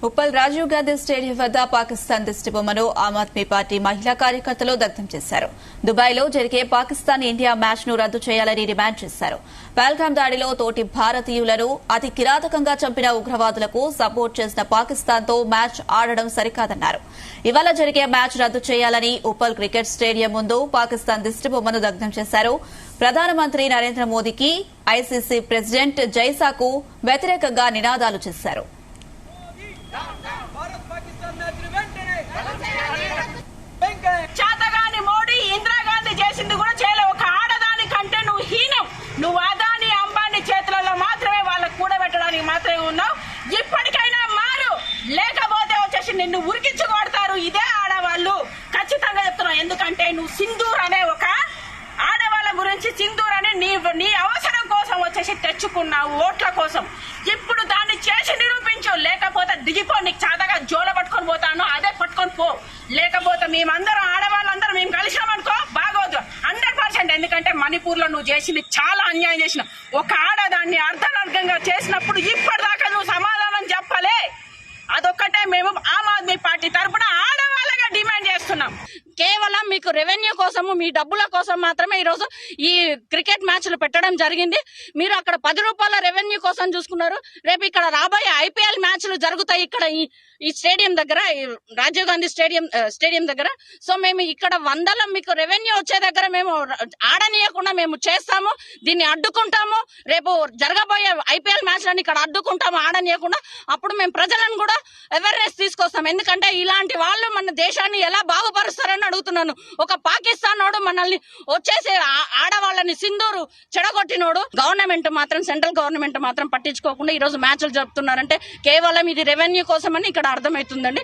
Uppal Rajiv Gandhi stadium వద్ద Pakistan దిష్టిబొమ్మను Aam Aadmi party మహిళా కార్యకర్తలు దగ్ధం చేశారు. దుబాయ్లో జరిగే పాకిస్తాన్ ఇండియా మ్యాచ్ ను రద్దు చేయాలని డిమాండ్ చేశారు. పహల్గామ్ దాడిలో తోటి భారతీయులను అతి కిరాతకంగా చంపిన ఉగ్రవాదులకు సపోర్ట్ చేసిన పాకిస్తాన్తో మ్యాచ్ ఆడడం సరికాదన్నారు. ఇవాళ జరిగే మ్యాచ్ రద్దు చేయాలని ఉప్పల్ క్రికెట్ స్టేడియం ముందు పాకిస్తాన్ దిష్టిబొమ్మను దగ్ధం చేశారు. ప్రధానమంత్రి నరేంద్ర మోదీకి ఐసీసీ ప్రెసిడెంట్ జైసాకు వ్యతిరేకంగా నినాదాలు చేశారు. చేతగాని మోడీ ఇందిరాగాంధీ చేసింది కూడా చేయలే. ఒక ఆడదాని కంటే నువ్వు హీనం. నువ్వు అదాని అంబానీ చేతులలో మాత్రమే వాళ్ళకు కూడబెట్టడానికి మాత్రమే ఉన్నావు. ఇప్పటికైనా మారు, లేకపోతే వచ్చేసి నిన్ను ఉరికించి కొడతారు. ఇదే ఆడవాళ్ళు ఖచ్చితంగా చెప్తున్నావు. ఎందుకంటే నువ్వు సింధూర్ అనే ఒక ఆడవాళ్ళ గురించి సింధూర్ అని నీ అవసరం కోసం వచ్చేసి తెచ్చుకున్నావు, ఓట్ల కోసం. ఇప్పుడు దాన్ని చేసి నిరూపించు, లేకపోతే దిగిపో. నీకు చాతగా జోల పట్టుకొని పోతాను, అదే పట్టుకొని పో. లేకపోతే మేమందరం ఆడవాళ్ళందరం మేము కలిసినామనుకో బాగోదు 100%. ఎందుకంటే మణిపూర్ లో నువ్వు చేసింది చాలా అన్యాయం చేసిన. ఒక ఆడదాన్ని అర్ధనర్గంగా చేసినప్పుడు ఇప్పటిదాకా నువ్వు సమాధానం చెప్పలే. అదొక్కటే మేము ఆమ్ ఆద్మీ పార్టీ తరఫున ఆడవాళ్ళగా డిమాండ్ చేస్తున్నాం. కేవలం మీకు రెవెన్యూ కోసము, మీ డబ్బుల కోసం మాత్రమే ఈరోజు ఈ క్రికెట్ మ్యాచ్లు పెట్టడం జరిగింది. మీరు అక్కడ 10 రూపాయల రెవెన్యూ కోసం చూసుకున్నారు. రేపు ఇక్కడ రాబోయే ఐపీఎల్ మ్యాచ్లు జరుగుతాయి ఇక్కడ ఈ స్టేడియం దగ్గర, రాజీవ్ గాంధీ స్టేడియం దగ్గర. సో మేము ఇక్కడ వందల మీకు రెవెన్యూ వచ్చే దగ్గర మేము ఆడనీయకుండా మేము చేస్తాము, దీన్ని అడ్డుకుంటాము. రేపు జరగబోయే ఐపీఎల్ మ్యాచ్లను ఇక్కడ అడ్డుకుంటాము, ఆడనీయకుండా. అప్పుడు మేము ప్రజలను కూడా అవేర్నెస్ తీసుకొస్తాం. ఎందుకంటే ఇలాంటి వాళ్ళు మన దేశాన్ని ఎలా బాగుపరుస్తారని అడుగుతున్నాను. ఒక పాకిస్తాన్ నోడు మనల్ని వచ్చేసి ఆడవాళ్ళని సింధూరు చెడగొట్టినోడు. గవర్నమెంట్ మాత్రం, సెంట్రల్ గవర్నమెంట్ మాత్రం పట్టించుకోకుండా ఈ రోజు మ్యాచ్లు జరుపుతున్నారంటే కేవలం ఇది రెవెన్యూ కోసమని ఇక్కడ అర్థమవుతుందండి.